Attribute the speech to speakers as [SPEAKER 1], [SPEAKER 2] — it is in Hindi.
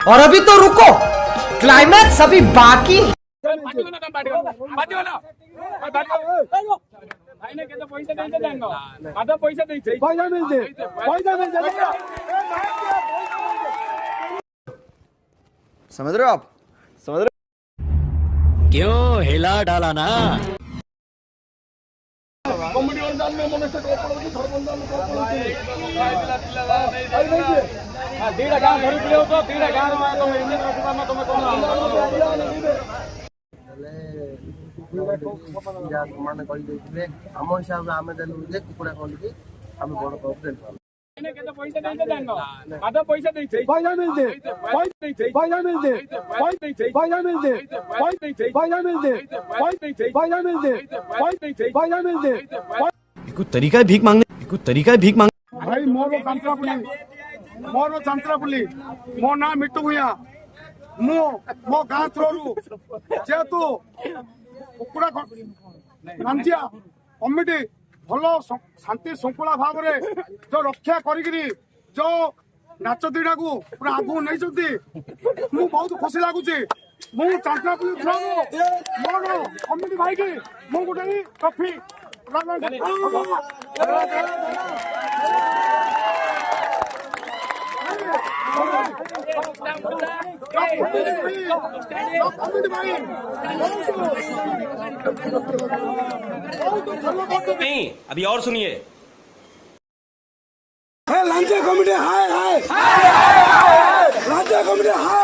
[SPEAKER 1] और अभी तो रुको, क्लाइमैक्स अभी बाकी।
[SPEAKER 2] समझ रहे हो आप? समझ रहे
[SPEAKER 3] क्यों हिला डाला ना।
[SPEAKER 4] ସମାନ କରିଦେଇଥିଲେ ଆମ ହିସାବରେ ଆମେ ଦେଲୁ ଯେ କୁକୁଡ଼ା ଖଣ୍ଡିକି ଆମେ ବଡ଼ କରିଦେଲୁ।
[SPEAKER 3] कुछ तरीका है भीख मांगने, कुछ तरीका है भीख मांगने।
[SPEAKER 5] भाई मोर चंद्रापुली मो ना मिट्टू भूया मो मो गाँ थ्रोरू जेहेतु कुकुड़ा रांझिया कमिटी भल शांति श्रृंखला भाव में जो रक्षा करी जो नाच दीटा को पूरा आगू नहीं मु बहुत खुशी लगुच मु चंद्रापुली थ्रोरू मोर कमिटी भाई की मु गोटे ट्रॉफी
[SPEAKER 6] नहीं, अभी और सुनिए।
[SPEAKER 5] लांचा कमिटी हाय हाय लांचा कमिटी हाय